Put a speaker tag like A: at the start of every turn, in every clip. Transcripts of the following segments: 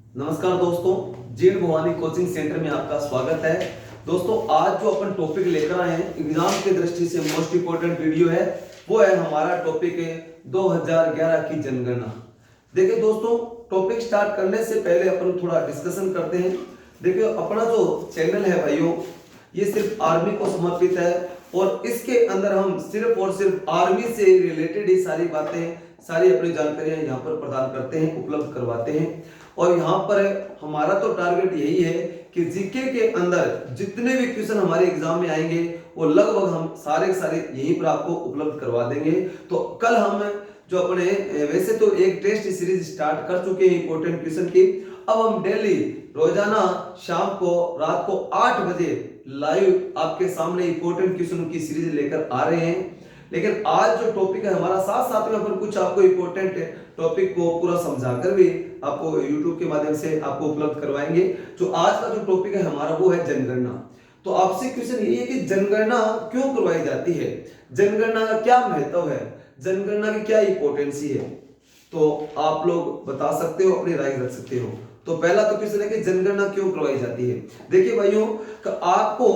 A: नमस्कार दोस्तों, जीण भवानी कोचिंग सेंटर में आपका स्वागत है। दोस्तों, आज जो अपन टॉपिक लेकर आए हैं एग्जाम की दृष्टि से मोस्ट इंपोर्टेंट वीडियो है, वो है हमारा टॉपिक है 2011 की जनगणना। देखिए दोस्तों, टॉपिक स्टार्ट करने से पहले अपन थोड़ा डिस्कशन करते हैं। देखिए, अपना जो चैनल है भाइयों, ये सिर्फ आर्मी को समर्पित है और इसके अंदर हम सिर्फ और सिर्फ आर्मी से रिलेटेड ही सारी बातें, सारी अपनी जानकारियां यहाँ पर प्रदान करते हैं, उपलब्ध करवाते हैं। और यहाँ पर हमारा तो टारगेट यही है कि जीके के अंदर जितने भी क्वेश्चन हमारे एग्जाम में आएंगे वो लगभग हम सारे यहीं पर आपको उपलब्ध करवा देंगे। तो कल हम जो अपने वैसे तो एक टेस्ट सीरीज स्टार्ट कर चुके हैं इंपॉर्टेंट क्वेश्चन की। अब हम डेली रोजाना शाम को रात को 8 बजे लाइव आपके सामने इंपॉर्टेंट क्वेश्चन की सीरीज लेकर आ रहे हैं। लेकिन आज जो टॉपिक है हमारा, साथ साथ में अपन कुछ आपको इंपॉर्टेंट टॉपिक को पूरा समझाकर भी आपको YouTube के माध्यम से आपको उपलब्ध करवाएंगे। जो आज का जो टॉपिक है हमारा वो है जनगणना। तो आपसे क्वेश्चन ये है कि जनगणना क्यों करवाई जाती है, जनगणना का क्या महत्व है, जनगणना की क्या इंपॉर्टेंसी है, तो आप लोग बता सकते हो, अपनी राय रख सकते हो। तो पहला तो क्वेश्चन है कि जनगणना क्यों करवाई जाती है। देखिए भाइयों, आपको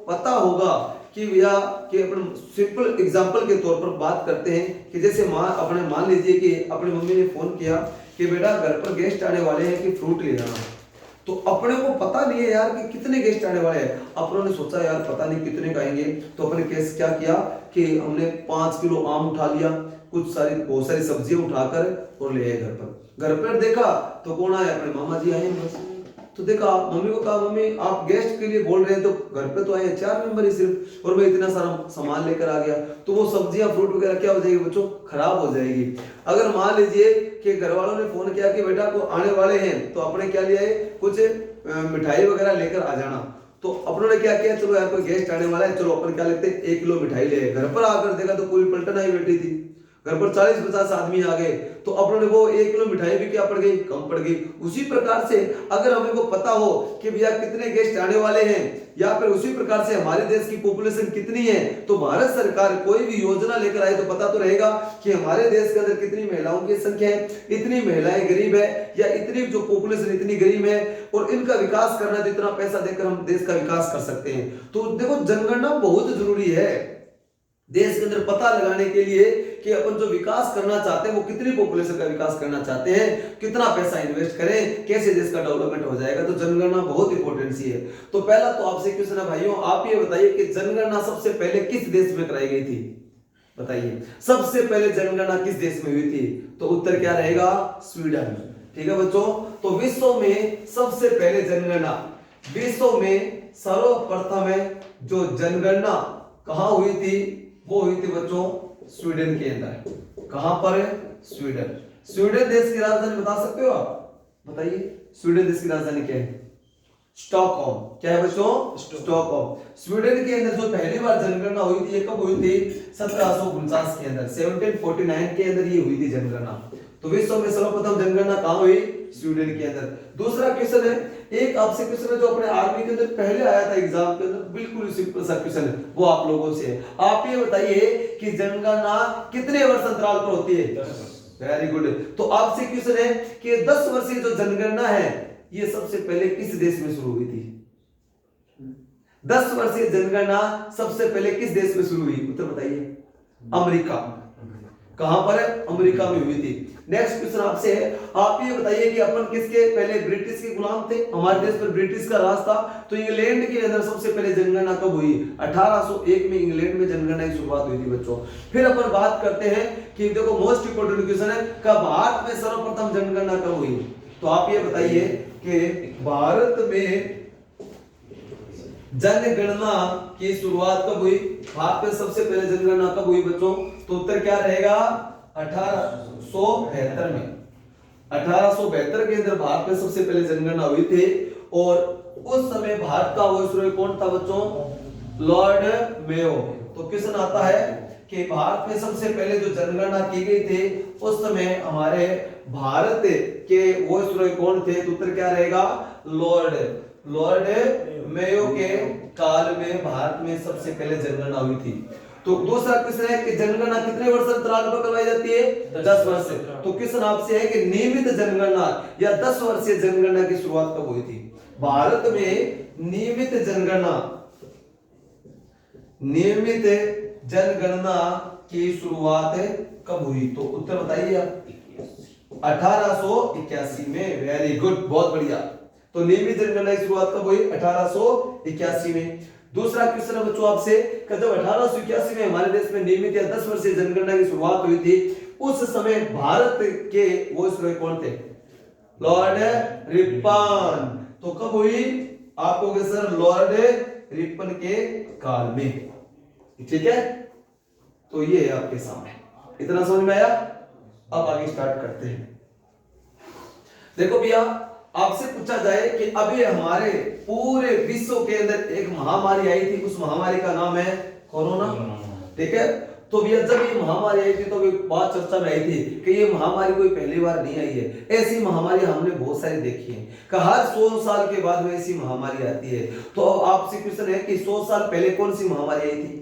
A: पता होगा कि भैया कि अपन सिंपल एग्जांपल के तौर पर बात करते हैं कि जैसे अपने मान लीजिए कि अपनी मम्मी ने फोन किया कि बेटा घर पर गेस्ट आने वाले हैं कि फ्रूट ले आना। तो अपने को पता नहीं है यार कि कितने गेस्ट आने वाले हैं। अपनों ने सोचा यार पता नहीं कितने का आएंगे, तो अपने केस क्या किया कि हमने 5 किलो आम उठा लिया, बहुत सारी सब्जियां उठाकर और ले आए घर पर देखा तो कौन आया, अपने मामा जी आए हैं बस। तो देखा, मम्मी को कहा मम्मी आप गेस्ट के लिए बोल रहे हैं, तो घर पे तो आए 4 मेंबर ही सिर्फ, और मैं इतना सारा सामान लेकर आ गया, तो वो सब्जियां फ्रूट वगैरह क्या हो जाएगी बच्चों, खराब हो जाएगी। अगर मान लीजिए कि घर वालों ने फोन किया कि बेटा को आने वाले हैं, तो अपने क्या लिया है, कुछ मिठाई वगैरह लेकर आ जाना। तो अपनों ने क्या किया, चलो यार कोई गेस्ट आने वाला है, चलो अपन क्या लेते हैं 1 किलो मिठाई ले। घर पर आकर देखा तो पूरी पलटन आई बैठी थी, घर पर 40-50 आदमी आ गए, तो अपनों ने वो 1 किलो मिठाई भी क्या पड़ गई, कम पड़ गई। उसी प्रकार से अगर हमें को पता हो कि भैया कितने गेस्ट आने वाले हैं, या फिर उसी प्रकार से हमारे देश की पॉपुलेशन कितनी है, तो भारत सरकार कोई भी योजना लेकर आए तो पता तो रहेगा कि हमारे देश के अंदर कितनी महिलाओं की संख्या है, इतनी महिलाएं गरीब है, या इतनी जो पॉपुलेशन इतनी गरीब है, और इनका विकास करना तो इतना पैसा देकर हम देश का विकास कर सकते हैं। तो देखो, जनगणना बहुत जरूरी है देश के अंदर पता लगाने के लिए कि अपन जो विकास करना चाहते हैं वो कितनी पॉपुलेशन का विकास करना चाहते हैं, कितना पैसा इन्वेस्ट करें, कैसे देश का डेवलपमेंट हो जाएगा। तो जनगणना बहुत इंपॉर्टेंट सी है। तो पहला तो आपसे क्वेश्चन है भाइयों, आप ये बताइए कि जनगणना सबसे पहले किस देश में कराई गई थी, बताइए सबसे पहले जनगणना किस देश में हुई थी। तो उत्तर क्या रहेगा, स्वीडन। ठीक है बच्चों, तो विश्व में सबसे पहले जनगणना, विश्व में सर्वप्रथम जो जनगणना कहां हुई थी, वो हुई थी बच्चों स्वीडन के अंदर। कहां पर है, स्वीडन। स्वीडन देश की राजधानी बता सकते हो आप, बताइए स्वीडन देश की राजधानी क्या है, स्टॉकहोम। क्या है बच्चों, स्टॉकहोम। स्वीडन के अंदर जो पहली बार जनगणना हुई थी, ये कब हुई थी, 1749 के अंदर, 1749 के अंदर ये हुई थी जनगणना। तो विश्व में सर्वप्रथम जनगणना कहां हुई, स्वीडन के अंदर। दूसरा क्वेश्चन है, एक आपसे क्वेश्चन है जो अपने आर्मी के अंदर पहले आया था एग्जाम के अंदर, बिल्कुल सिंपल सा क्वेश्चन है, वो आप लोगों से है। आप ये बताइए कि जनगणना कितने वर्ष अंतराल पर होती है, वेरी गुड। तो आपसे क्वेश्चन है कि 10 वर्षीय जो जनगणना है ये सबसे पहले किस देश में शुरू हुई थी, 10 वर्षीय जनगणना सबसे पहले किस देश में शुरू हुई, उत्तर बताइए, अमेरिका। कहां पर है, अमेरिका में हुई थी। नेक्स्ट क्वेश्चन आपसे है, आप ये बताइए कि अपन किसके पहले, ब्रिटिश के गुलाम थे, हमारे देश पर ब्रिटिश का राज था, तो इंग्लैंड के अंदर सबसे पहले जनगणना कब हुई, 1801 में इंग्लैंड में जनगणना की शुरुआत हुई थी बच्चों। फिर अपन बात करते हैं कि देखो मोस्ट इंपोर्टेंट क्वेश्चन है, कब भारत में सर्वप्रथम जनगणना कब हुई। तो आप ये बताइए कि भारत में जनगणना की शुरुआत कब हुई, भारत में सबसे पहले जनगणना कब हुई बच्चों। तो उत्तर क्या रहेगा, 1872 में। 1872 के अंदर भारत में सबसे पहले जनगणना हुई थी, और उस समय भारत का वाइसरॉय कौन था बच्चों, लॉर्ड मेयो। तो क्वेश्चन आता है कि भारत में सबसे पहले जो जनगणना की गई थी उस समय हमारे भारत के वाइसरॉय कौन थे। तो उत्तर क्या रहेगा, लॉर्ड मेयो के काल में भारत में सबसे पहले जनगणना हुई थी। तो दूसरा क्वेश्चन है कि जनगणना कितने वर्ष अंतराल पर करवाई जाती है? 10 वर्ष से। तो क्वेश्चन आपसे है कि नियमित जनगणना या 10 वर्षीय जनगणना की शुरुआत कब हुई थी? भारत में नियमित जनगणना की शुरुआत कब हुई? तो उत्तर बताइए आप। 1881 में। वेरी गुड, बहुत बढ़िया। तो नियमित जनगणना की शुरुआत कब हुई? 1881 में। दूसरा क्वेश्चन है बच्चों आपसे कि जब 1881 में हमारे देश में नियमित या 10 वर्षीय जनगणना की शुरुआत हुई थी, उस समय भारत के वाइसरॉय कौन थे? Lord Ripon. तो कब हुई? आप कहोगे सर लॉर्ड रिपन के काल में। ठीक है, तो ये है आपके सामने। इतना समझ में आया? अब आगे स्टार्ट करते हैं। देखो भैया, आपसे पूछा जाए कि अभी हमारे पूरे विश्व के अंदर एक महामारी आई थी, उस महामारी का नाम है कोरोना। ठीक है, तो भैया जब ये महामारी आई थी तो बात चर्चा में आई थी कि ये महामारी कोई पहली बार नहीं आई है। ऐसी महामारी हमने बहुत सारी देखी है कि हर 100 साल के बाद में ऐसी महामारी आती है। तो आपसे क्वेश्चन है कि 100 साल पहले कौन सी महामारी आई थी?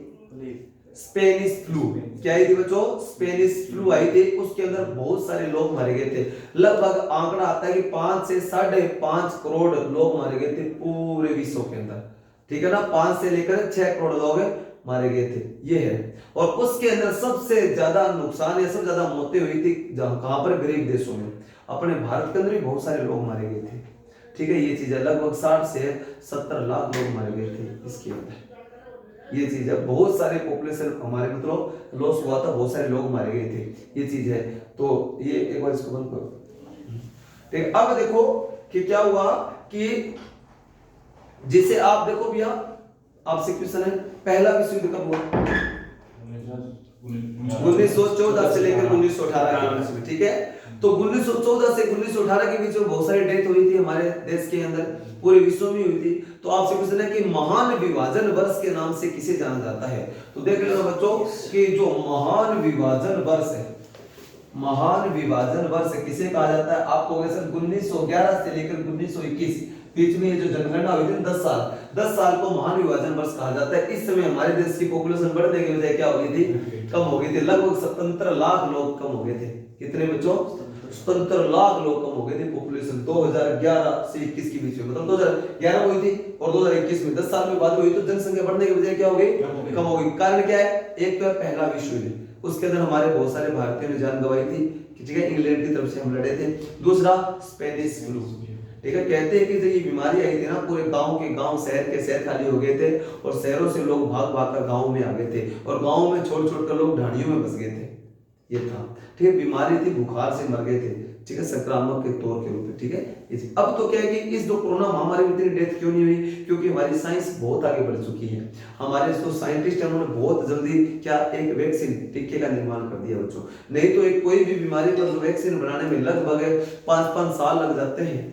A: Spanish flu. क्या आई थी बच्चों? स्पेनिश फ्लू आई थी। उसके अंदर बहुत सारे लोग मारे गए थे। लगभग आंकड़ा आता है कि 5 से 5.5 करोड़ लोग मारे गए थे पूरे विश्व के अंदर। ठीक है ना, 5 से लेकर 6 करोड़ लोग मारे गए थे, ये है। और उसके अंदर सबसे ज्यादा नुकसान या सबसे ज्यादा मौतें हुई थी कहां पर? गरीब देशों में। अपने भारत के अंदर भी बहुत सारे लोग मारे गए थे। ठीक है, ये चीज है। लगभग 60 से 70 लाख लोग मारे गए थे इसके अंदर। ये चीज है, बहुत सारे पॉपुलेशन हमारे मतलब लॉस हुआ था, बहुत सारे लोग मारे गए थे, ये चीज है। तो ये एक बार इसको बंद करो। ठीक, अब देखो कि क्या हुआ कि जिसे आप देखो भैया, आपसे क्वेश्चन है पहला विश्व युद्ध कब हुआ? 1914 से लेकर 1918 के बीच में। ठीक है, तो 1914 से 1918 के बीच में बहुत सारी डेथ हुई थी हमारे देश के अंदर, पूरे विश्व में हुई थी। तो आपसे क्वेश्चन है कि महान विभाजन वर्ष के नाम से किसे जाना जाता है? तो देख लेना बच्चों कि जो महान विभाजन वर्ष है, महान विभाजन वर्ष किसे कहा जाता है? आपको सर 1911 से लेकर 1921 बीच में ये जो जनगणना हुई थी 10 साल को महान विभाजन वर्ष कहा जाता है। इस समय हमारे देश की पॉपुलेशन बढ़ने की वजह क्या हो गई थी? कम हो गई थी। लगभग 17 लाख लोग कम हो गए थे। कितने बच्चों? 17 लाख लोग कम हो गए थे पॉपुलेशन 2011 से 21 के बीच में। मतलब 2011 हुई थी और 2021 में 10 साल में बाद हुई, तो जनसंख्या बढ़ने की वजह क्या हो गई? कम हो गई। कारण क्या है? एक तो है पहला विश्व युद्ध, उसके अंदर हमारे बहुत सारे भारतीयों ने जान गंवाई थी। ठीक है, इंग्लैंड की तरफ से हम लड़े थे। दूसरा स्पेनिश फ्लू। ठीक है, कहते हैं कि जब ये बीमारी आई थी ना, पूरे गांव के गांव, शहर के शहर खाली हो गए थे और शहरों से लोग भाग भाग कर गांव में आ गए थे और गांव में छोड़ छोड़ कर लोग ढाणियों में बस गए थे। ये था। ठीक है, बीमारी थी, बुखार से मर गए थे। ठीक है, संक्रामक के तौर के रूप में। ठीक है, अब तो क्या है कि इस जो कोरोना महामारी में इतनी डेथ क्यों नहीं हुई? क्योंकि हमारी साइंस बहुत आगे बढ़ चुकी है। हमारे जो साइंटिस्ट हैं उन्होंने बहुत जल्दी क्या एक वैक्सीन, टीके का निर्माण कर दिया बच्चों। नहीं तो एक कोई भी बीमारी पर वैक्सीन बनाने में लगभग 5-5 साल लग जाते हैं।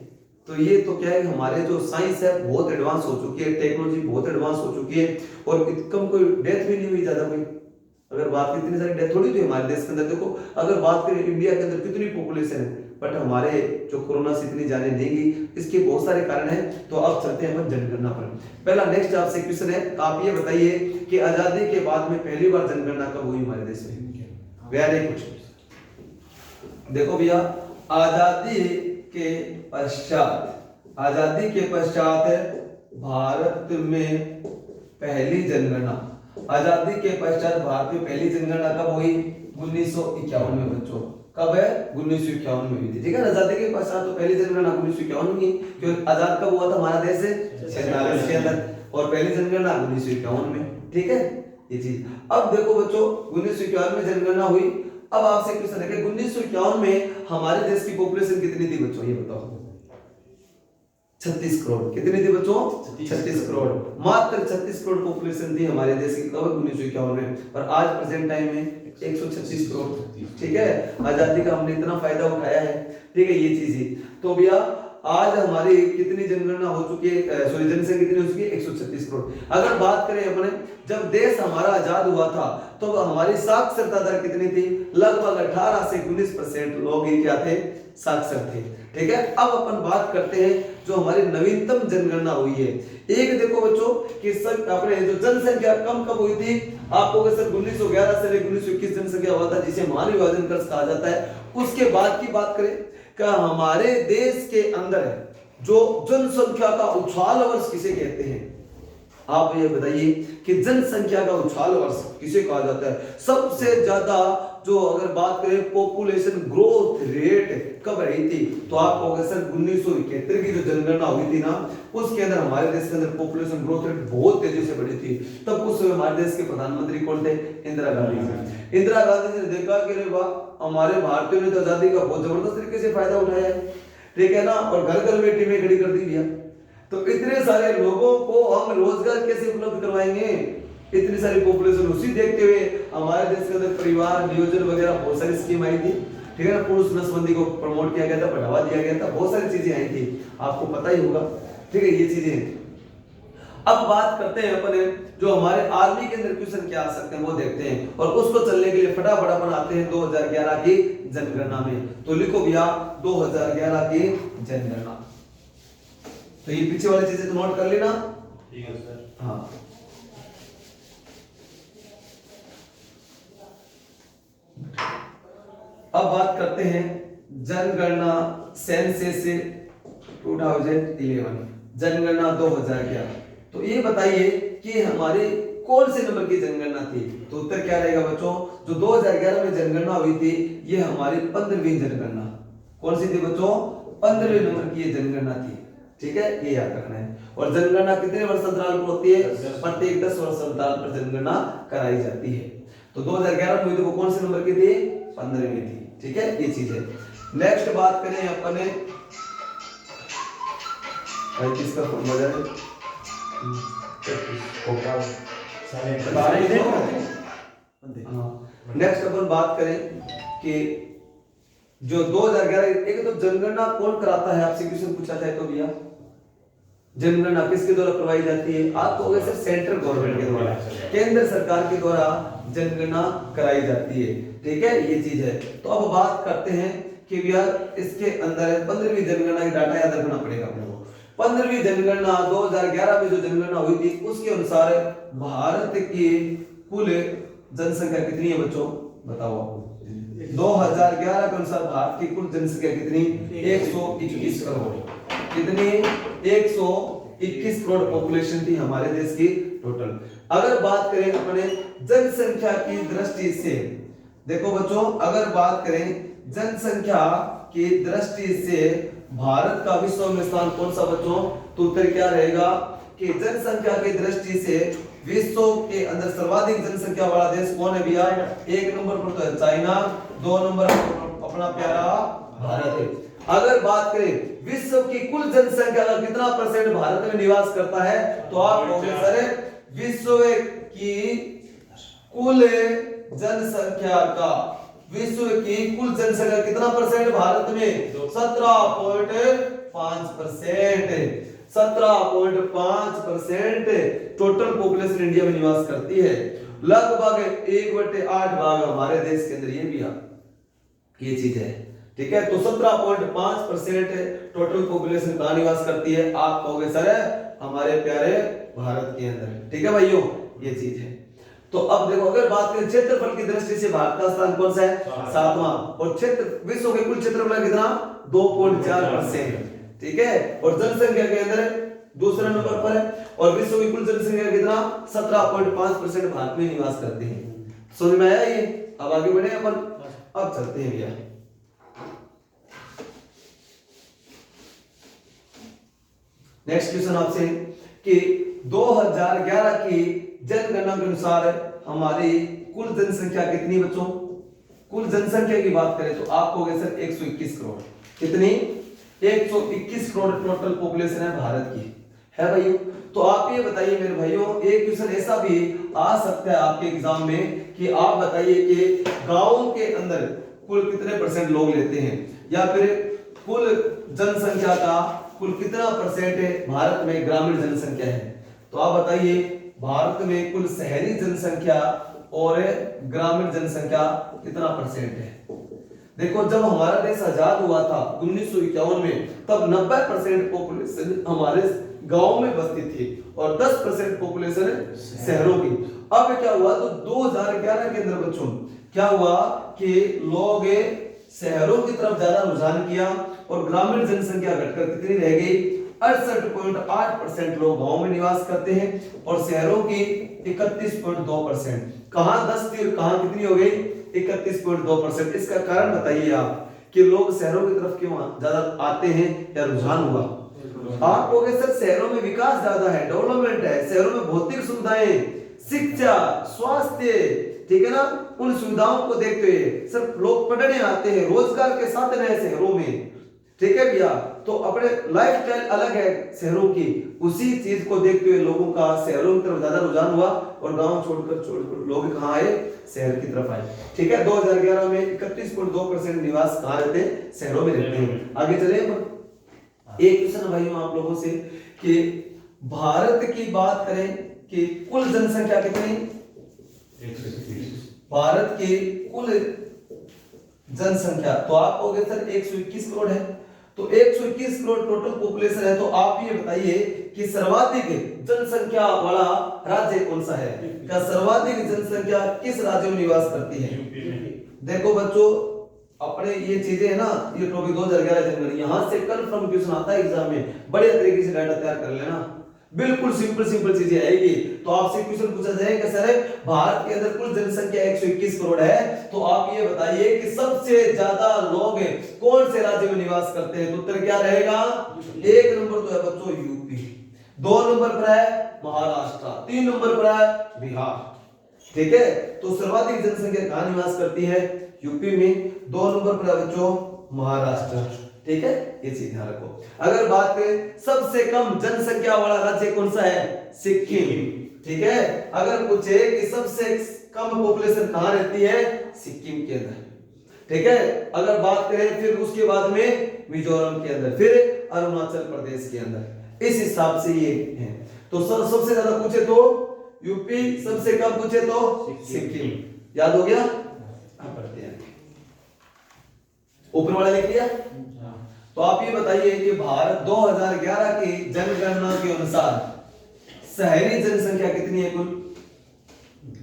A: तो ये तो क्या है, हमारे जो साइंस है बहुत एडवांस हो चुकी है, टेक्नोलॉजी बहुत एडवांस हो चुकी है और कम कोई डेथ भी नहीं हुई ज्यादा कोई। अगर बात की इतनी सारी डेथ थोड़ी थी हमारे देश के अंदर। देखो अगर बात करें इंडिया के अंदर कितनी पॉपुलेशन है, बट हमारे जो कोरोना से इतनी जाने नहीं गई, इसके बहुत सारे कारण हैं। तो अब चलते हैं हम जनगणना पर। पहला नेक्स्ट आपसे क्वेश्चन है, आप ये बताइए कि आजादी के बाद में पहली बार जनगणना कब हुई हमारे देश में? Very good. देखो भैया, आजादी के पश्चात भारत में पहली जनगणना, आजादी के पश्चात भारत में पहली जनगणना कब हुई? 1951 में बच्चों। कब है? 1951 में हुई थी। ठीक है, आजादी के पश्चात तो पहली जनगणना 1951 में हुई, क्योंकि आजाद कब हुआ था हमारा देश? 47 के अंदर, और पहली जनगणना 1951 में। ठीक है, ये चीज। अब देखो बच्चों, 1951 में जनगणना हुई। अब आपसे क्वेश्चन है कि 1951 में हमारे देश की पॉपुलेशन कितनी थी बच्चों? ये बताओ। 36 करोड़। कितनी थी बच्चों? 36 करोड़। मात्र 36 करोड़ पॉपुलेशन थी हमारे देश की कब? 1951 में। और आज प्रेजेंट टाइम में 136 करोड़। ठीक है, आजादी का हमने इतना फायदा उठाया है। ठीक है, ये चीज ही। तो भैया आज हमारी कितनी जनगणना हो चुकी है? सॉरी, जनसंख्या कितनी हो चुकी है? 136 करोड़। अगर बात करें अपने जब देश हमारा आजाद हुआ था तो हमारी साक्षरता दर कितनी थी? लगभग 18 से 19% लोग ही क्या थे? साक्षर थे। ठीक है, अब अपन बात करते हैं जो हमारी नवीनतम जनगणना हुई है। एक देखो बच्चों कि सब अपने जो जनसंख्या कम कब हुई थी, आपको सर 1911 से लेकर 1921 जनसंख्या हुआ था, जिसे महाविभाजन कर कहा जाता है। उसके बाद की बात करें क्या हमारे देश के अंदर जो जनसंख्या का उछाल वर्ष किसे कहते हैं, आप ये बताइए कि जनसंख्या का उछाल वर्ष किसे कहा जाता है। सबसे ज्यादा जो अगर बात करें पॉपुलेशन ग्रोथ रेट कब रही थी, तो आपको अगर सर 1971 की जो जनगणना हुई थी ना, उसके अंदर हमारे देश के अंदर पॉपुलेशन ग्रोथ रेट बहुत तेजी से बढ़ी थी। तब उस समय हमारे देश के प्रधानमंत्री कौन थे, इंदिरा गांधी जी। इंदिरा गांधी ने देखा कि रे वाह हमारे भारतीयों ने तो आजादी का बहुत जबरदस्त तरीके से फायदा उठाया है, ठीक है ना, और घर घर में टीमें खड़ी कर दी भैया। तो इतने सारे लोगों को हम रोजगार कैसे उपलब्ध करवाएंगे, इतनी सारी पॉपुलेशन। उसी देखते हुए हमारे देश के अंदर परिवार नियोजन वगैरह बहुत सारी स्कीम आई थी, ठीक है ना, पुरुष नसबंदी को प्रमोट किया गया था, बढ़ावा दिया गया था, बहुत सारी चीजें आई थी, आपको पता ही होगा। ठीक है, ये चीजें। अब बात करते हैं अपने जो हमारे आर्मी के अंदर क्वेश्चन क्या आ सकते हैं वो देखते हैं, और उसको चलने के लिए फटाफट अपन आते हैं 2011 की जनगणना में। तो लिखो भैया 2011 की जनगणना। तो ये पीछे वाली चीजें तो नोट कर लेना।
B: ठीक है सर।
A: हाँ, अब बात करते हैं जनगणना सेंसस 2011, जनगणना 2011। तो ये बताइए कि हमारी कौन से नंबर की जनगणना थी, तो उत्तर क्या रहेगा बच्चों, जो 2011 में जनगणना हुई थी ये हमारी 15वीं जनगणना। कौन सी थी बच्चों, 15वें नंबर की ये जनगणना थी। ठीक है, ये याद रखना है। और जनगणना कितने वर्ष अंतराल पर होती है, प्रत्येक 10 वर्ष अंतराल पर जनगणना कराई जाती है। तो 2011 में हुई थी वो कौन से नंबर की थी, 15वीं थी। ठीक है, ये चीज है। नेक्स्ट बात करें अपने किसका फोन बजा है, नेक्स्ट अपन बात करें कि जो 2011 एक तो जनगणना कौन कराता है, आपसे क्वेश्चन पूछा जाए तो भैया जनगणना किसके द्वारा करवाई जाती है, आप तो वैसे सेंट्रल गवर्नमेंट के द्वारा, केंद्र सरकार के द्वारा जनगणना कराई जाती है। ठीक है, ये चीज है। तो अब बात करते हैं कि भैया इसके अंदर 15वीं जनगणना की डाटा याद रखना पड़ेगा अपने को। 15वीं जनगणना 2011 में जो जनगणना हुई थी उसके अनुसार भारत की कुल जनसंख्या कितनी है बच्चों, बताओ आपको। 2011 के अनुसार भारत की कुल जनसंख्या कितनी, 121 करोड़। कितनी, 121 करोड़ पॉपुलेशन थी हमारे देश की टोटल। अगर बात करें अपने जनसंख्या की दृष्टि से, देखो बच्चों अगर बात करें जनसंख्या की दृष्टि से भारत का विश्व में स्थान कौन सा बच्चों, तो उत्तर क्या रहेगा कि जनसंख्या की दृष्टि से विश्व के अंदर सर्वाधिक जनसंख्या वाला देश कौन है भैया, एक नंबर पर तो है चाइना, 2 नंबर पर अपना प्यारा भारत है। अगर बात करें विश्व की कुल जनसंख्या का कितना परसेंट भारत में निवास करता है, तो आप कहोगे सर विश्व की कुल जनसंख्या का, विश्व की कुल जनसंख्या कितना परसेंट भारत में, 17.5%। 17.5% टोटल पॉपुलेशन इंडिया में निवास करती है। लगभग 1/8 भाग हमारे देश के अंदर ये भी ये चीज है। ठीक है, तो 17.5% टोटल पॉपुलेशन कहां निवास करती है, आप कहोगे सर हमारे प्यारे भारत के अंदर। ठीक है भाइयों, ये चीज है। तो अब देखो अगर बात करें क्षेत्रफल की दृष्टि से भारत का स्थान कौन सा है, 7वां, और क्षेत्र विश्व के कुल क्षेत्रफल कितना 2.4%। ठीक है, और जनसंख्या के अंदर दूसरे नंबर पर है, और विश्व की कुल जनसंख्या कितना 17.5% भारत में निवास करते हैं। समझ में आया ये, अब आगे बढ़े अपन, अब चलते हैं भैया नेक्स्ट क्वेश्चन आपसे कि 2011 की जनगणना के अनुसार हमारी कुल जनसंख्या कितनी बच्चों, कुल जनसंख्या की बात करें तो आप कहोगे सर 121 करोड़। कितनी, 121 करोड़ टोटल पॉपुलेशन है भारत की, है भाइयों। तो आप ये बताइए मेरे भाइयों, एक क्वेश्चन ऐसा भी आ सकता है आपके एग्जाम में कि आप बताइए कि गांव के अंदर कुल कितने परसेंट लोग लेते हैं, या फिर कुल जनसंख्या का कुल कितना परसेंट है भारत में ग्रामीण जनसंख्या है। तो आप बताइए भारत में कुल शहरी जनसंख्या और ग्रामीण जनसंख्या कितना परसेंट है। देखो जब हमारा देश आजाद हुआ था 1951 में, तब 90% पॉपुलेशन हमारे गांव में बसती थी और 10% पॉपुलेशन शहरों की। अब क्या हुआ, तो 2011 के अंदर बच्चों क्या हुआ कि लोग शहरों की तरफ ज्यादा रुझान किया और ग्रामीण जनसंख्या घटकर कितनी रह गई, 68.8% लोग गांव में निवास करते हैं और शहरों की 31.2%। कहां 10 थी और कहां कितनी हो गई, 31.2%। इसका कारण बताइए आप कि लोग शहरों की तरफ क्यों ज्यादा आते हैं या रुझान हुआ। आप कहोगे सर शहरों में विकास ज्यादा है, डेवलपमेंट है, शहरों में भौतिक सुविधाएं, शिक्षा, स्वास्थ्य, ठीक है ना, उन सुविधाओं को देखते हुए सर लोग पढ़ने आते हैं, रोजगार के साधन है शहरों में, ठीक है भैया। तो अपने लाइफस्टाइल अलग है शहरों की, उसी चीज को देखते हुए लोगों का शहरों की तरफ ज्यादा रुझान हुआ और गांव छोड़कर लोग कहां आए, शहर की तरफ आए, ठीक है। 2011 में 31.2% निवास कहां रहते हैं, शहरों में रहते हैं। आगे चले, एक क्वेश्चन भाइयों आप लोगों से कि भारत की बात करें कि कुल जनसंख्या कितनी, भारत की कुल जनसंख्या, तो आप कहोगे सर 121 करोड़ है। तो 121 करोड़ टोटल पॉपुलेशन है, तो आप ये बताइए कि सर्वाधिक जनसंख्या वाला राज्य कौन सा है, क्या सर्वाधिक जनसंख्या किस राज्य में निवास करती है। देखो बच्चों अपने ये चीजें है ना, ये टॉपिक 2011 जनवरी, यहां से कंफर्म क्वेश्चन आता है एग्जाम में, बढ़िया तरीके से डाटा तैयार कर लेना, बिल्कुल सिंपल चीजें आएगी। तो आपसे क्वेश्चन पूछा जाएगा सर भारत के अंदर कुल जनसंख्या 121 करोड़ है, तो आप ये बताइए कि सबसे ज्यादा लोग कौन से राज्य में निवास करते हैं, तो उत्तर क्या रहेगा, एक नंबर तो है बच्चों यूपी, 2 नंबर पर है महाराष्ट्र, 3 नंबर पर है बिहार, ठीक है। तो सर्वाधिक जनसंख्या कहां निवास करती है, यूपी में, 2 नंबर पर है बच्चों महाराष्ट्र, ठीक है, ये चीज ध्यान रखो। अगर बात करें सबसे कम जनसंख्या वाला राज्य कौन सा है, सिक्किम, ठीक है। अगर पूछे कि सबसे कम पॉपुलेशन कहां रहती है, सिक्किम के अंदर, ठीक है। अगर बात करें फिर उसके बाद में मिजोरम के अंदर, फिर अरुणाचल प्रदेश के अंदर, इस हिसाब से ये है। तो सबसे ज्यादा पूछे तो यूपी, सबसे कम पूछे तो सिक्किम, याद हो गया। अब पढ़ते हैं, ऊपर वाला लिख लिया। तो आप ये बताइए कि भारत 2011 की जनगणना के अनुसार शहरी जनसंख्या कितनी है कुल,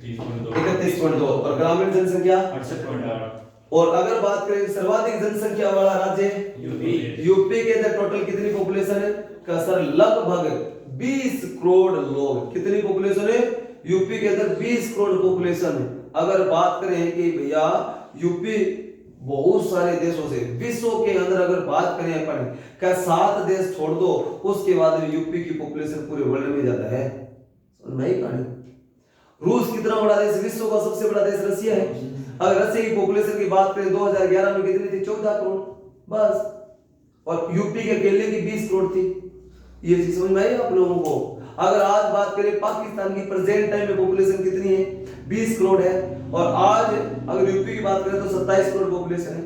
A: 31.2 और ग्रामीण जनसंख्या 68.8। और अगर बात करें सर्वाधिक जनसंख्या वाला राज्य यूपी के अंदर टोटल कितनी पॉपुलेशन है, का सर लगभग 20 करोड़ लोग, कितनी पॉपुलेशन है यूपी के अंदर, 20 करोड़ पॉपुलेशन है। अगर बात करें कि भैया यूपी बहुत सारे देशों से, विश्व के अंदर अगर बात करें अपन क्या 7 देश छोड़ दो, उसके बाद में यूपी की पॉपुलेशन पूरे वर्ल्ड में ज्यादा है, नहीं कहानी। रूस कितना बड़ा देश, विश्व का सबसे बड़ा देश रसिया है। अगर रसिया की पॉपुलेशन की बात करें 2011 में कितनी थी, 14 करोड़ बस, और यूपी के अकेले की 20 करोड़ थी। ये चीज समझ में आई आप लोगों को। अगर आज बात करें पाकिस्तान की प्रेजेंट टाइम में पॉपुलेशन कितनी है, 20 करोड़ है, और आज अगर यूपी की बात करें तो 27 करोड़ पॉपुलेशन है,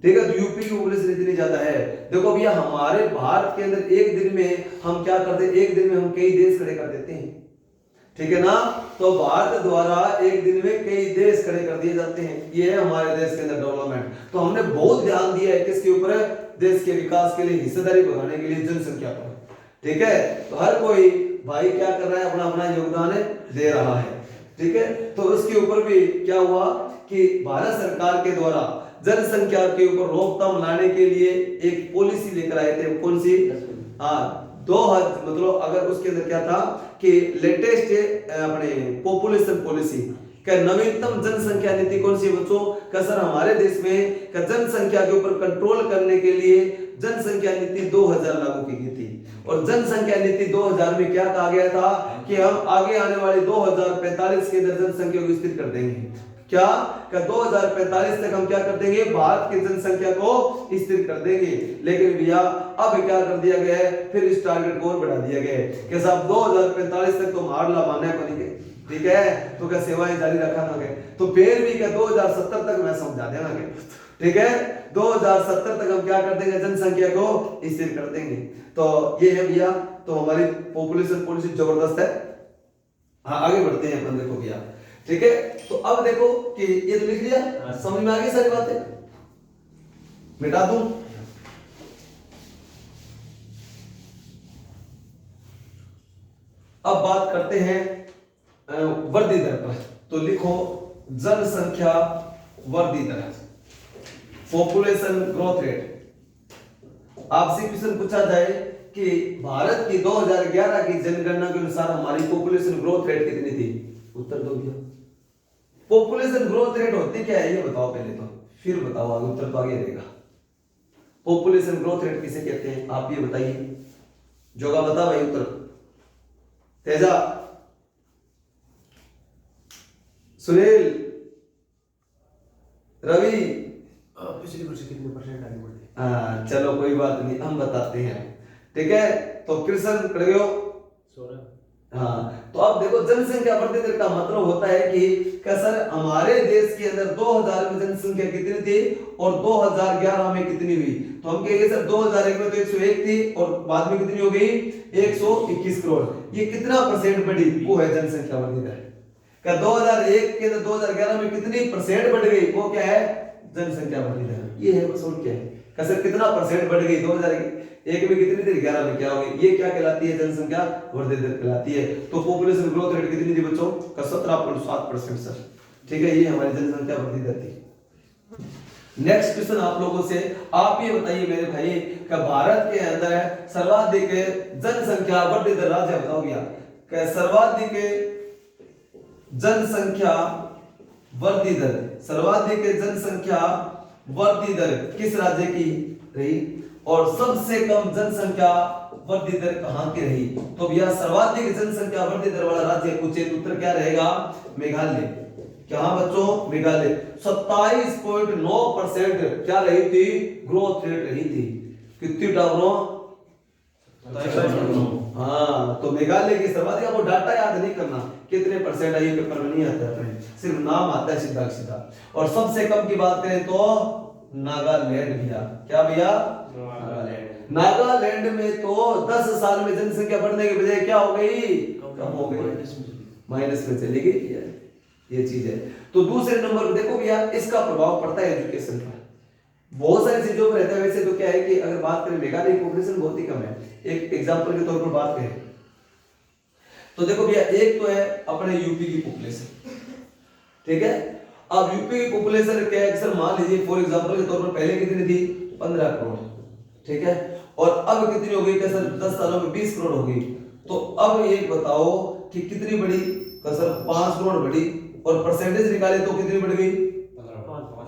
A: ठीक है। तो यूपी की पॉपुलेशन इतनी ज्यादा है। देखो भैया हमारे भारत के अंदर एक दिन में हम क्या करते हैं, एक दिन में हम कई देश खड़े कर देते हैं, ठीक है ना। तो भारत द्वारा एक दिन में कई देश खड़े कर दिए जाते हैं, ये है हमारे देश के अंदर डेवलपमेंट। तो हमने बहुत ध्यान दिया है किसके ऊपर, देश के विकास के लिए, हिस्सेदारी बढ़ाने के लिए, जनसंख्या पर, ठीक है। तो हर कोई भाई क्या कर रहा है, अपना अपना योगदान दे रहा है, ठीक है। तो उसके ऊपर भी क्या हुआ कि भारत सरकार के द्वारा जनसंख्या के ऊपर रोकथाम लाने के लिए एक पॉलिसी लेकर आए थे, कौन सी, मतलब अगर उसके अंदर क्या था कि लेटेस्ट अपने पॉपुलेशन पॉलिसी का नवीनतम जनसंख्या नीति कौन सी है बच्चों, का सर हमारे देश में का जनसंख्या के ऊपर कंट्रोल करने के लिए जनसंख्या नीति 2000 लागू की गई थी। और जनसंख्या नीति 2000 में क्या कहा गया था कि हम आगे आने वाले 2045 के अंदर जनसंख्या को स्थिर कर देंगे, क्या 2045 तक हम क्या कर देंगे, भारत की जनसंख्या को स्थिर कर देंगे। लेकिन भैया अब क्या कर दिया गया है, फिर इस टारगेट को और बढ़ा दिया गया है कि साहब 2045 तक तो मारला मानना है बनेंगे, ठीक है। तो क्या सेवाएं जारी रखा ना गए, तो फिर भी क्या 2070 तक मैं समझा देना, ठीक है। 2070 तक हम क्या कर देंगे, जनसंख्या को स्थिर कर देंगे। तो ये है भैया, तो हमारी पॉपुलेशन पॉलिसी जबरदस्त है। हाँ आगे बढ़ते हैं अपन, देखो भैया, ठीक है। तो अब देखो कि ये तो लिख लिया, समझ में आ गई सारी बातें, मिटा दूं? अब बात करते हैं वृद्धि दर पर। तो लिखो जनसंख्या वृद्धि दर, पॉपुलेशन ग्रोथ रेट। आपसे क्वेश्चन पूछा जाए कि भारत की 2011 की जनगणना के अनुसार हमारी पॉपुलेशन ग्रोथ रेट कितनी थी, उत्तर दो भैया। पॉपुलेशन ग्रोथ रेट होती क्या है ये बताओ पहले तो, फिर बताओ आगे उत्तर तो आगे रहेगा। पॉपुलेशन ग्रोथ रेट किसे कहते हैं आप ये बताइए, जोगा बता भाई उत्तर। तेजा, सुनील, रवि,
B: पिछली वर्ष कितने परसेंट आगे बढ़े?
A: चलो कोई बात नहीं, हम बताते हैं, ठीक है। तो कृष्ण कर गयो
B: 16।
A: हाँ, तो अब देखो जनसंख्या वृद्धि दर का मतलब होता है कि सर हमारे देश के अंदर 2000 में जनसंख्या कितनी थी और 2011 में कितनी हुई। तो हम कहेंगे सर 2001 में तो 101 थी और बाद में कितनी हो गई 121 करोड़। ये कितना परसेंट बढ़ी, वो है जनसंख्या वृद्धि दर। क्या 2001 के अंदर 2011 में कितनी परसेंट बढ़ गई, वो क्या है जनसंख्या वृद्धि दर। ये है बस, और क्या है सर कितना परसेंट बढ़ गई, 2001 में कितनी थी 11 में क्या हो गई, ये क्या कहलाती है जनसंख्या वृद्धि दर कहलाती है। तो पॉपुलेशन ग्रोथ रेट कितनी थी बच्चों का 17.7% सर, ठीक है, ये हमारी जनसंख्या वृद्धि दर थी। नेक्स्ट क्वेश्चन आप लोगों से, आप ये बताइए मेरे भाई कि भारत के अंदर सर्वाधिक जनसंख्या वृद्धि दर राज्य बताओ भैया, सर्वाधिक जनसंख्या वृद्धि दर, सर्वाधिक जनसंख्या वृद्धि दर किस राज्य की रही और सबसे कम जनसंख्या वृद्धि दर कहां की रही। तो भैया सर्वाधिक जनसंख्या वृद्धि दर वाला राज्य पूछे तो उत्तर क्या रहेगा, मेघालय। क्या बच्चों, मेघालय 27.9% क्या रही थी, ग्रोथ रेट रही थी। कितनी टावरों, हाँ, तो मेघालय की सर्वाधिक, आपको डाटा याद नहीं करना कितने परसेंट है, ये पेपर में नहीं आता है, सिर्फ नाम आता है सीधा सीधा। और सबसे कम की बात करें तो नागालैंड भैया, क्या भैया, नागालैंड में तो 10 साल में जनसंख्या बढ़ने के बजाय क्या हो गई, कम हो गई, माइनस में चली गई, ये चीज है। तो दूसरे नंबर पर देखो भैया इसका प्रभाव पड़ता है एजुकेशन पर, बहुत सारी चीजों पर रहता है। वैसे तो क्या है कि अगर बात करें मेघालय की पॉपुलेशन बहुत ही कम है, एक एग्जांपल के तौर पर बात करें तो देखो भैया एक तो है अपने यूपी की पॉपुलेशन, ठीक है। अब यूपी की पॉपुलेशन क्या है सर, मान लीजिए फॉर एग्जांपल के तौर पर पहले कितनी थी 15 करोड़, ठीक है, और अब कितनी हो गई क्या सर 10 सालों में 20 करोड़ हो गई। तो अब ये बताओ कि कितनी बढ़ी क्या सर, 5 करोड़ बढ़ी, और परसेंटेज निकाले तो कितनी बढ़ गई,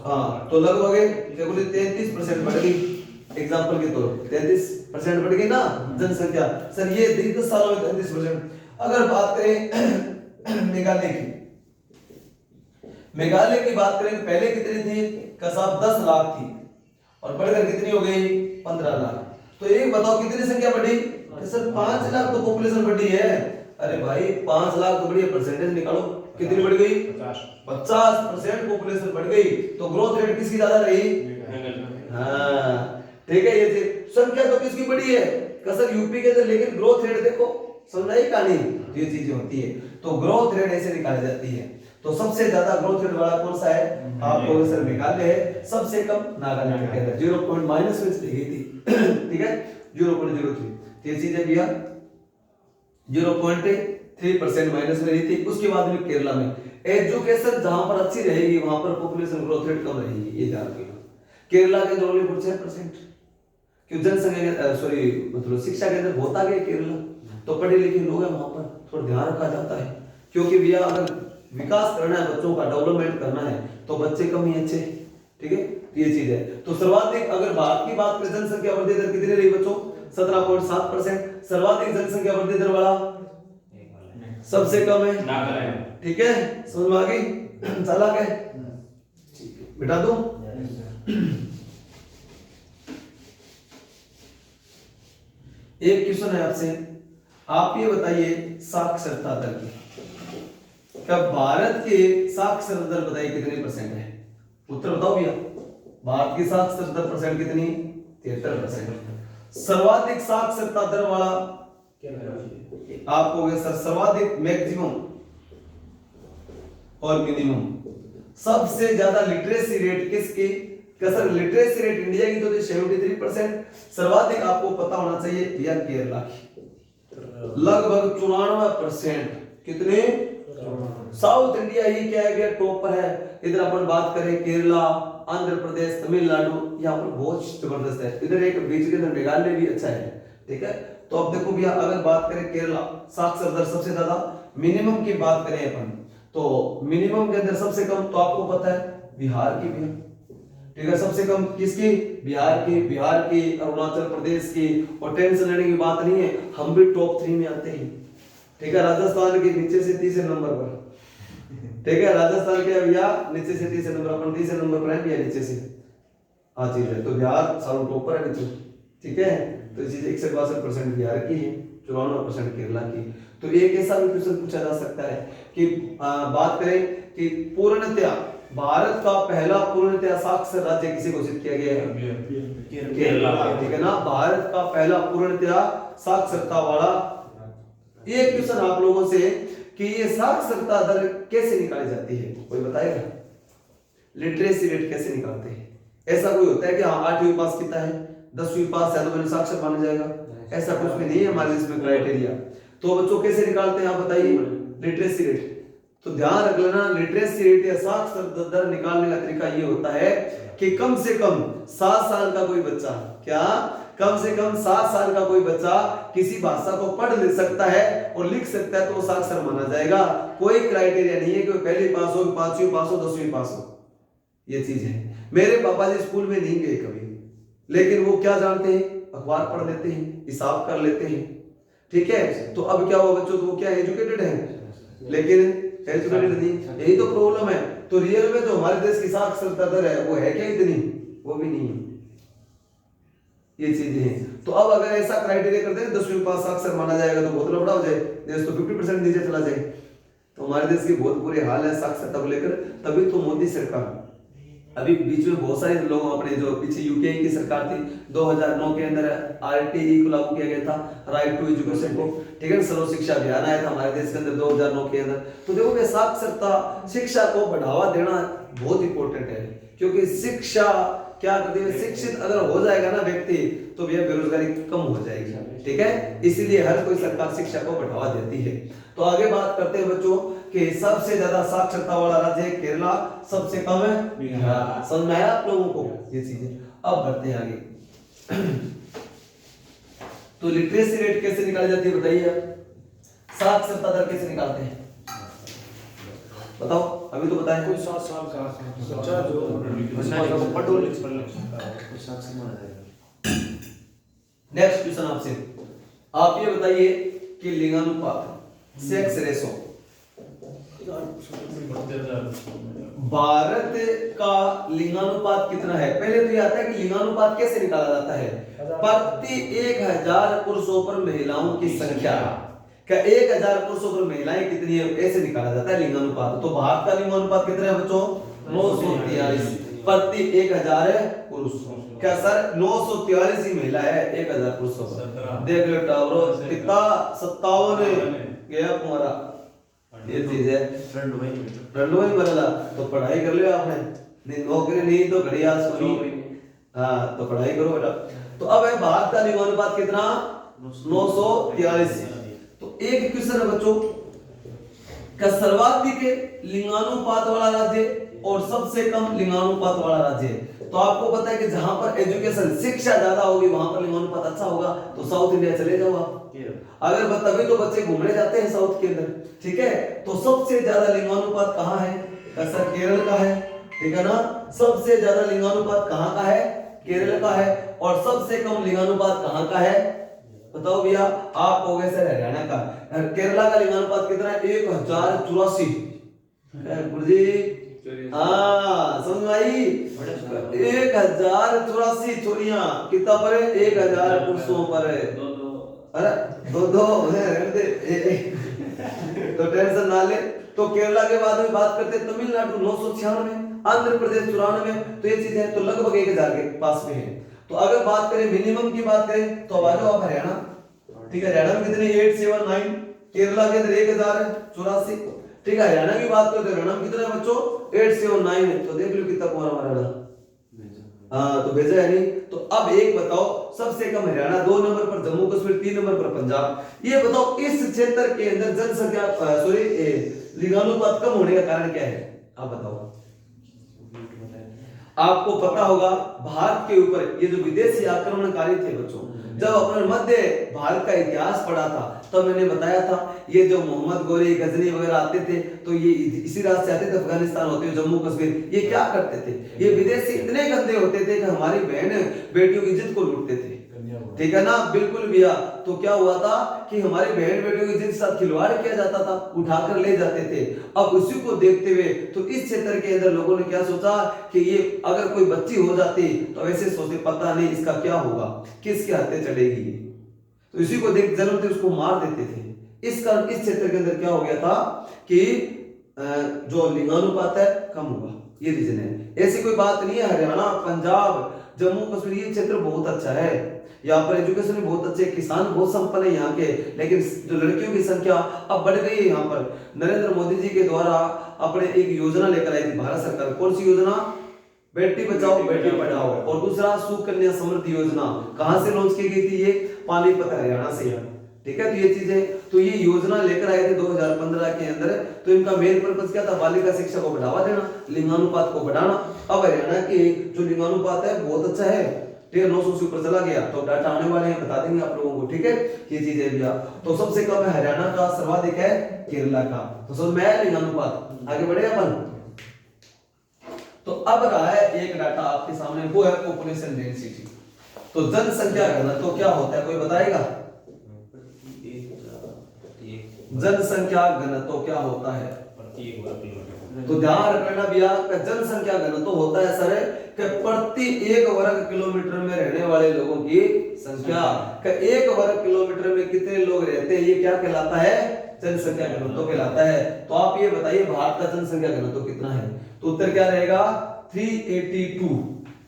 A: हाँ, तो लगभग 33% बढ़ गई। एग्जांपल के तौर पर 33% बढ़ गई ना जनसंख्या सर, ये 10 सालों में 33%। अगर बात करें मेघालय की, मेघालय की बात करें पहले कितनी थी कसाब 10 लाख थी और बढ़कर कितनी हो गई 15 लाख। तो एक बताओ कितनी संख्या बढ़ी, तो सर 5 लाख तो पॉपुलेशन बढ़ी है। अरे भाई 5 लाख तो बढ़ी है, परसेंटेज निकालो कितनी बढ़ गई, 50% पॉपुलेशन बढ़ गई। तो ग्रोथ रेट किसकी ज्यादा रही, हाँ ठीक है। ये संख्या तो किसकी बढ़ी है सर यूपी के अंदर, लेकिन ग्रोथ रेट देखो समझाई कहानी, तो ये चीजें होती है। तो ग्रोथ रेट ऐसे निकाली जाती है। तो सबसे ज्यादा ग्रोथ रेट वाला कौन सा है, आपको सर मेघालय है, सबसे कम नागालैंड के अंदर 0. माइनस में चली गई थी, ठीक है 0.03। ये चीज है भैया 0.3% माइनस में रही थी। उसके बाद में केरला में एजुकेशन जहां पर अच्छी रहेगी वहां पर पॉपुलेशन ग्रोथ रेट कम रहेगी, ये ध्यान रखिएगा। केरला के अंदर ओनली 6%, क्यों जनसंख्या सॉरी मतलब शिक्षा के अंदर बहुत आगे केरला, तो पढ़े लिखे लोग हैं वहां पर, थोड़ा ध्यान रखा जाता है। क्योंकि भैया अगर विकास करना है, बच्चों का डेवलपमेंट करना है, तो बच्चे कम ही अच्छे, ठीक है, ये चीज है। तो सर्वाधिक अगर भारत की बात करें जनसंख्या वृद्धि दर कितनी रही बच्चों, 17.7%। सर्वाधिक जनसंख्या वृद्धि दर वाला सबसे कम है नागालैंड, ठीक है, समझ में आ गई, चला गए, बिठा दो। एक क्वेश्चन है आपसे, आप ये बताइए साक्षरता दर की, क्या भारत के साक्षरता दर बताइए कितने परसेंट है, उत्तर बताओ भैया। भारत की साक्षरता दर परसेंट कितनी, 73%। सर्वाधिक साक्षरता दर वाला आपको सर सर्वाधिक मैक्सिमम और मिनिमम, सबसे ज्यादा लिटरेसी रेट किसकी, क्या सर लिटरेसी रेट इंडिया की तो 73%, सर्वाधिक आपको पता होना चाहिए भैया केरला की लगभग 94%। कितने? साउथ इंडिया ही क्या है टॉप पर है। इधर अपन बात करें केरला, आंध्र प्रदेश, तमिलनाडु, यहाँ पर बहुत जबरदस्त है। इधर एक बीच के अंदर मेघालय भी अच्छा है, ठीक है। तो अब देखो भैया अगर बात करें केरला साक्षरता दर सबसे ज्यादा, मिनिमम की बात करें अपन तो मिनिमम के अंदर सबसे कम तो आपको पता है बिहार की भी, ठीक है। सबसे कम किसकी? बिहार की, अरुणाचल प्रदेश की। और टेंशन लेने की बात नहीं है, हम भी टॉप 3 में आते हैं, ठीक है। राजस्थान के नीचे से तीसरे नंबर पर, ठीक है। राजस्थान के भैया नीचे से तीसरे नंबर, अपन तीसरे नंबर पर है भैया नीचे से, हाँ चीज है। तो बिहार सालों टॉप पर है नीचे, ठीक है। तो ये चीज 61-62% बिहार की है, 94% केरला की। तो एक ऐसा भी क्वेश्चन पूछा जा सकता है कि बात करें कि पूर्णतया भारत का पहला पूर्णतया साक्षर राज्य किसे घोषित किया गया है? केरला, ठीक है ना। भारत का पहला पूर्णतया साक्षरता वाला। एक क्वेश्चन आप लोगों से कि ये साक्षरता दर कैसे निकाली जाती है, कोई बताएगा? लिटरेसी रेट कैसे निकालते हैं? ऐसा कोई होता है कि हाँ 8वीं पास कितना है, 10वीं पास है तो मैंने साक्षर माना जाएगा? ऐसा कुछ भी नहीं है हमारे इसमें क्राइटेरिया। तो बच्चों कैसे निकालते हैं आप बताइए लिटरेसी रेट? तो ध्यान रख लेना, लिटरेसी रेट या साक्षरता दर निकालने का तरीका ये होता है कि कम से कम 7 साल का कोई बच्चा, क्या कम से कम 7 साल का कोई बच्चा किसी भाषा को पढ़ लिख सकता है और लिख सकता है तो वो साक्षर माना जाएगा। कोई क्राइटेरिया नहीं है कि वो पहली पास हो, 5वीं पास हो, 10वीं पास हो। ये चीज है। मेरे पापा जी स्कूल में नहीं गए कभी, लेकिन वो क्या जानते हैं? अखबार पढ़ लेते हैं, हिसाब कर लेते हैं, ठीक है। तो अब क्या हुआ बच्चों, तो वो क्या एजुकेटेड है, लेकिन एजुकेटेड नहीं। यही तो प्रॉब्लम है। तो रियल में जो हमारे देश की साक्षरता दर है वो है क्या इतनी? वो भी नहीं है। ये चीजें हैं। तो अब अगर ऐसा क्राइटेरिया करते हैं 10वीं पास साक्षर माना जाएगा तो बहुत लफड़ा हो जाए, देश तो 50% नीचे चला जाए। तो हमारे देश की बहुत बुरे हाल है साक्षरता को लेकर। तभी तो मोदी सरकार, अभी बीच में बहुत सारे लोग अपने जो पीछे यूके की सरकार थी 2009 के अंदर आरटीई को लागू किया गया था, राइट टू एजुकेशन को, ठीक है। सर्व शिक्षा अभियान आया था हमारे देश के अंदर 2009 के अंदर। तो देखो साक्षरता शिक्षा को बढ़ावा देना बहुत इंपॉर्टेंट है, क्योंकि शिक्षा क्या करती है, शिक्षित अगर हो जाएगा ना व्यक्ति तो यह बेरोजगारी कम हो जाएगी, ठीक है। इसीलिए हर कोई सरकार शिक्षा को बढ़ावा देती है। तो आगे बात करते हैं बच्चों कि सबसे ज्यादा साक्षरता वाला राज्य है केरला, सबसे कम है बिहार। समझ में आया आप लोगों को ये चीजें? अब बढ़ते हैं आगे। तो लिटरेसी रेट कैसे निकाली जाती है बताइए आप? साक्षरता दर कैसे निकालते हैं बताओ? अभी तो बताया
B: कोई 7 साल का बच्चा जो पढ़ो लिख साक्षर माना जाएगा।
A: नेक्स्ट क्वेश्चन आपसे, आप ये बताइए कि लिंगानुपात, सेक्स रेशो, भारत का लिंगानुपात कितना है? पहले तो ये आता है कि लिंगानुपात कैसे निकाला जाता है? प्रति 1000 पुरुषों पर महिलाओं की संख्या, क्या 1000 पुरुषों पर महिलाएं कितनी है, ऐसे निकाला जाता है लिंगानुपात। तो भारत का लिंगानुपात कितना है बच्चों? 943 प्रति 1000 पुरुष। क्या सर 943 ही महिला है 1000 पुरुषों पर? देख लो टावरो कितना 57 गया तुम्हारा। ये चीज है रंडोई बदला। तो पढ़ाई कर लियो आपने, नहीं नौकरी नहीं तो घड़ी आज सुनी, हाँ तो पढ़ाई करो बेटा। तो अब है भारत का लिंगानुपात कितना? 943। तो एक क्वेश्चन है बच्चों, का सर्वाधिक लिंगानुपात वाला राज्य और सबसे कम लिंगानुपात वाला राज्य। तो आपको पता है कि जहां पर एजुकेशन शिक्षा ज्यादा होगी वहां पर लिंगानुपात अच्छा होगा, तो साउथ इंडिया चले जाओ आप। अगर तभी तो बच्चे घूमने जाते हैं साउथ के अंदर, ठीक है। तो सबसे ज्यादा लिंगानुपात कहाँ है? सर केरल का है, ठीक है ना। सबसे ज्यादा लिंगानुपात कहाँ का है? केरल का है। और सबसे कम लिंगानुपात कहाँ का है बताओ भैया? आप हो गए सर हरियाणा का। केरला का लिंगानुपात कितना है? 1084। गुरुजी हाँ समझ आई? 1084 छोरियां कितना पर है? 1000 पुरुषों पर है। अरे दो तो टेंशन ना ले। तो केरला के बाद में बात करते हैं तमिलनाडु 996, आंध्र प्रदेश 94। तो ये चीज है तो लगभग 1000 के पास में है। तो अगर बात करें मिनिमम की बात करें तो आ जाओ आप हरियाणा, ठीक है। हरियाणा में कितने? 879। केरला के अंदर 1084, ठीक है। हरियाणा की बात करते हैं, हरियाणा में कितना है बच्चों? 879 है। तो देख लो कितना कुमार हमारा हाँ तो भेजा है नहीं। तो अब एक बताओ, सबसे कम हरियाणा, 2 नंबर पर जम्मू कश्मीर, 3 नंबर पर पंजाब। ये बताओ इस क्षेत्र के अंदर जनसंख्या लिंगानुपात कम होने का कारण क्या है, आप बताओ। आपको पता होगा भारत के ऊपर ये जो विदेशी आक्रमणकारी थे बच्चों, जब अपने मध्य भारत का इतिहास पढ़ा था तो मैंने बताया था ये जो मोहम्मद गोरी गजनी वगैरह आते थे तो ये इसी रास्ते आते थे, अफगानिस्तान होते हुए जम्मू कश्मीर। ये क्या करते थे, ये विदेशी इतने गंदे होते थे कि हमारी बहन बेटियों की इज्जत को लूटते थे, ठीक है ना, बिल्कुल भैया। तो क्या हुआ था कि हमारी बहन बेटियों की इज्जत के साथ खिलवाड़ किया जाता था, उठाकर ले जाते थे। अब उसी को देखते हुए तो इस क्षेत्र के अंदर लोगों ने क्या सोचा कि ये अगर कोई बच्ची हो जाती तो वैसे सोचते पता नहीं इसका क्या होगा, किसके हाथे चढ़ेगी, तो इसी को देख जन्मते उसको मार देते थे। इस कारण इस क्षेत्र के अंदर क्या हो गया था कि जो लिंगानुपात है कम हुआ, ये रीजन है। ऐसी कोई बात नहीं है, हरियाणा, पंजाब, जम्मू कश्मीर ये क्षेत्र बहुत अच्छा है, यहाँ पर एजुकेशन भी बहुत अच्छे, किसान बहुत संपन्न है यहाँ के, लेकिन जो लड़कियों की संख्या अब बढ़ गई है। यहाँ पर नरेंद्र मोदी जी के द्वारा अपने एक योजना लेकर आई थी भारत सरकार। कौन सी योजना, बेटी बचाओ बेटी पढ़ाओ, और दूसरा सुकन्या समृद्धि योजना। कहां से लॉन्च की गई थी ये, पानीपत हरियाणा से, ठीक है। तो ये चीजें, तो ये योजना लेकर आए थे 2015 के अंदर। तो इनका मेन पर्पस क्या था, बालिका शिक्षा को बढ़ावा देना, लिंगानुपात को बढ़ाना। अब हरियाणा के जो लिंगानुपात है बहुत अच्छा है, 900 से ऊपर चला गया। तो डाटा आने वाले हैं, बता देंगे आप लोगों को, ठीक है। ये चीजें भैया, तो सबसे कम है हरियाणा का, सर्वाधिक है केरला का। तो समझ में आया लिंगानुपात, आगे बढ़े अपन। तो अब रहा है एक डाटा आपके सामने, वो है पॉपुलेशन डेंसिटी। तो जनसंख्या घनत्व तो क्या होता है, कोई बताएगा, जनसंख्या घनत्व तो क्या होता है। तो ध्यान रखना भैया, जनसंख्या घनत्व तो होता है सर कि प्रति 1 वर्ग किलोमीटर में रहने वाले लोगों की संख्या, 1 वर्ग किलोमीटर में कितने लोग रहते हैं, ये क्या कहलाता है, जनसंख्या घनत्व कहलाता है। तो आप ये बताइए भारत का जनसंख्या घनत्व कितना है, तो उत्तर क्या रहेगा 382,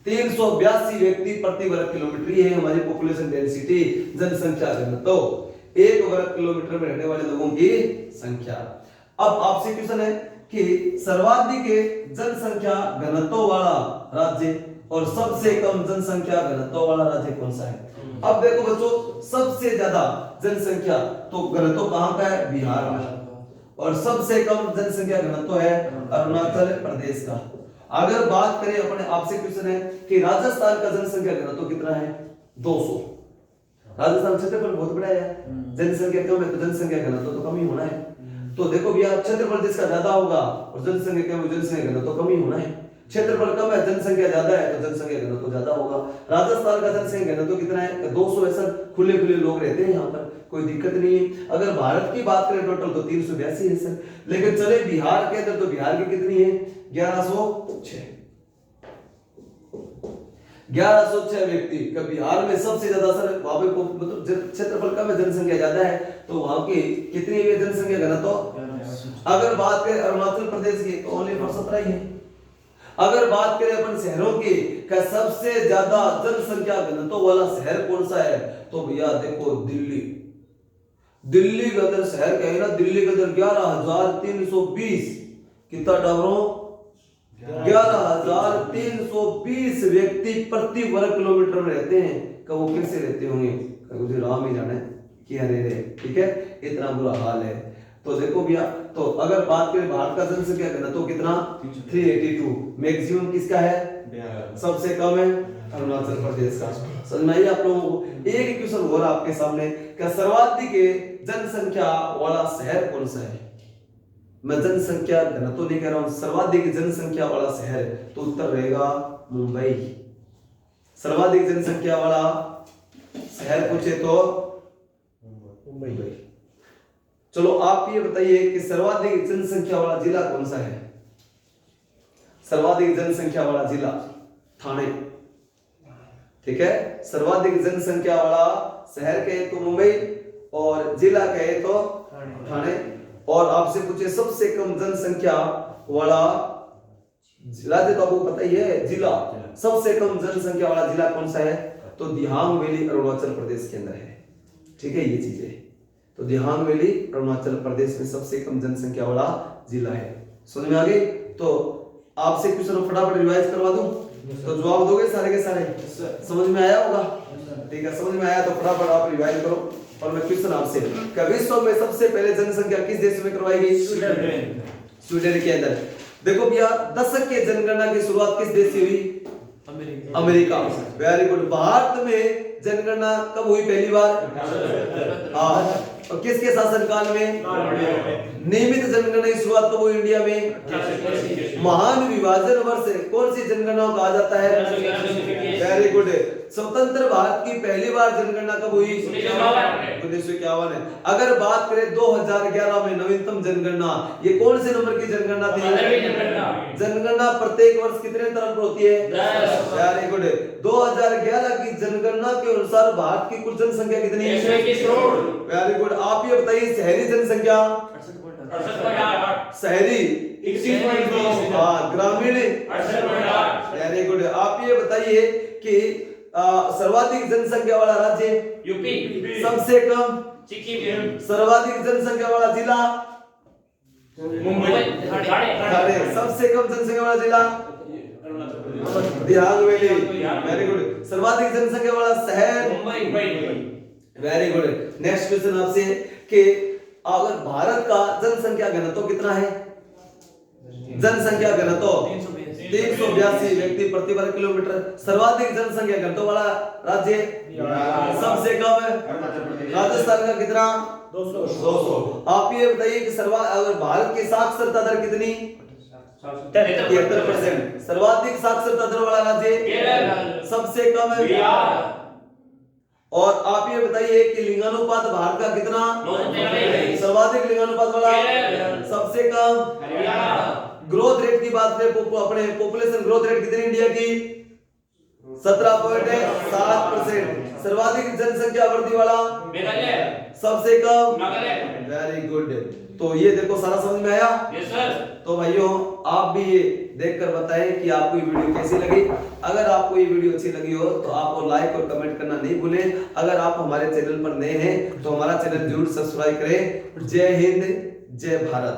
A: 382 व्यक्ति प्रति वर्ग किलोमीटर, ये है हमारी पॉपुलेशन डेंसिटी, जनसंख्या घनत्व, 1 वर्ग किलोमीटर में रहने वाले लोगों की संख्या। अब आपसे क्वेश्चन है कि सर्वाधिक जनसंख्या घनत्व वाला राज्य और सबसे कम जनसंख्या घनत्व वाला राज्य कौन सा है। अब देखो बच्चों, सबसे ज्यादा जनसंख्या तो घनत्व कहां का है, बिहार में, और सबसे कम जनसंख्या घनत्व है अरुणाचल प्रदेश का। अगर बात करें अपने, आपसे क्वेश्चन है कि राजस्थान का जनसंख्या घनत्व कितना है, 200। राजस्थान क्षेत्रफल बहुत बड़ा है, जनसंख्या कम है तो जनसंख्या घनत्व तो कम ही होना है। तो देखो भैया, क्षेत्रफल जिसका ज्यादा होगा और जनसंख्या कम है, जनसंख्या घनत्व तो कम ही होना है। क्षेत्रफल कम है, जनसंख्या ज्यादा है तो जनसंख्या घनत्व तो ज्यादा होगा। राजस्थान का जनसंख्या घनत्व कितना है, 200 है सर, खुले खुले लोग रहते हैं यहाँ पर, कोई दिक्कत नहीं है। अगर भारत की बात करें टोटल तो 382 है सर, लेकिन चले बिहार के अंदर, तो बिहार की कितनी है, 1106, 1106 व्यक्ति का बिहार में सबसे ज्यादा सर, वहां पे मतलब क्षेत्रफल कम है, जनसंख्या ज्यादा है, तो वहां की कितनी है जनसंख्या घनत्व। अगर बात करें अरुणाचल प्रदेश की तो ओनली फॉर 17 ही है। अगर बात करें अपन शहरों की का सबसे ज्यादा जनसंख्या घनत्व वाला शहर कौन सा है, तो भैया देखो दिल्ली। दिल्ली के अंदर शहर क्या है ना, दिल्ली के अंदर 11,320 कितना टावरों, 11,320 व्यक्ति प्रति वर्ग किलोमीटर में रहते हैं। कब वो कैसे रहते होंगे, मुझे राम ही जाने कि अरे रे, ठीक है, इतना बुरा हाल है। तो देखो भैया, तो अगर बात करें भारत का जनसंख्या घनत्व कितना, 382, मैक्सिमम किसका है, सबसे कम है अरुणाचल प्रदेश का। समझ में आई आप लोगों को। एक क्वेश्चन और आपके सामने, क्या सर्वाधिक जनसंख्या वाला शहर कौन सा है। मैं जनसंख्या घनत्व नहीं कह रहा हूं, सर्वाधिक जनसंख्या वाला शहर, तो उत्तर रहेगा मुंबई। सर्वाधिक जनसंख्या वाला शहर पूछे तो मुंबई। चलो आप ये बताइए कि सर्वाधिक जनसंख्या वाला जिला कौन सा है। सर्वाधिक जनसंख्या वाला जिला ठाणे, ठीक है। सर्वाधिक जनसंख्या वाला शहर कहे तो मुंबई, और जिला कहे तो ठाणे। और आपसे पूछे सबसे कम जनसंख्या वाला राज्य, तो आपको पता ही है जिला, सबसे कम जनसंख्या वाला जिला कौन सा है, तो दिहांग वैली अरुणाचल प्रदेश के अंदर है, ठीक है। ये चीजें, तो दिहांग वैली अरुणाचल प्रदेश में सबसे कम जनसंख्या वाला जिला है। समझ में आ गई। तो आपसे क्वेश्चन फटाफट रिवाइज करवा दूं, तो जवाब दोगे सारे के सारे? समझ में आया होगा? ठीक है, समझ में आया तो फटाफट आप रिवाइज करो। और मैं क्वेश्चन आपसे, विश्व में सबसे पहले जनसंख्या किस देश में करवाई गई? स्वीडन के अंदर। देखो भैया, दशक के जनगणना की शुरुआत किस देश से हुई? अमेरिका। Very good. भारत में जनगणना कब हुई पहली बार? हाँ। और किसके शासनकाल में? नियमित जनगणना की शुरुआत कब हुई इंडिया में? महान विभाजन वर्ष कौन सी जनगणना कहा जाता है? Very good. स्वतंत्र भारत की पहली बार जनगणना कब हुई? 1951 है। अगर बात करें 2011 में नवीनतम जनगणना, ये कौन से नंबर की जनगणना थी? जनगणना प्रत्येक वर्ष कितने तरह पर होती है? 10। Very good. 2011 की जनगणना के अनुसार भारत की कुल जनसंख्या कितनी है? 121 करोड़। Very good. आप ये बताइए, शहरी जनसंख्या? 68। शहरी 31.9। हाँ, ग्रामीण 68.8। Very good. आप ये बताइए कि सर्वाधिक जनसंख्या वाला राज्य? यूपी। सबसे कम? सिक्किम। सर्वाधिक जनसंख्या वाला जिला? मुंबई। सबसे कम जनसंख्या वाला जिला? दिहांग वैली। Very good. सर्वाधिक जनसंख्या वाला शहर? Mumbai. Very good. Next question आपसे कि अगर भारत का जनसंख्या घनत्व कितना है? जनसंख्या घनत्व 382 व्यक्ति प्रति वर्ग किलोमीटर। सर्वाधिक जनसंख्या घनत्व वाला राज्य? सबसे कम है राजस्थान का कितना? 200। आप ये बताइए कि अगर भारत की साक्षरता दर कितनी? 73%। सर्वाधिक साक्षरता दर वाला राज्य? सबसे कम है बिहार। और आप ये बताइए कि लिंगानुपात भारत का कितना? सर्वाधिक लिंगानुपात वाला? सबसे कम हरियाणा। ग्रोथ रेट की बात करें, अपने पॉपुलेशन ग्रोथ रेट कितनी इंडिया की? 17.7%। सर्वाधिक जनसंख्या वृद्धि वाला? मेघालय। सबसे कम? नागालैंड। Very good. तो ये देखो, सारा समझ में आया? Yes sir. तो भाइयों, आप भी ये देखकर बताएं कि आपको ये वीडियो कैसी लगी। अगर आपको ये वीडियो अच्छी लगी हो तो आपको लाइक और कमेंट करना नहीं भूलें। अगर आप हमारे चैनल पर नए हैं तो हमारा चैनल जरूर सब्सक्राइब करें। जय हिंद, जय भारत।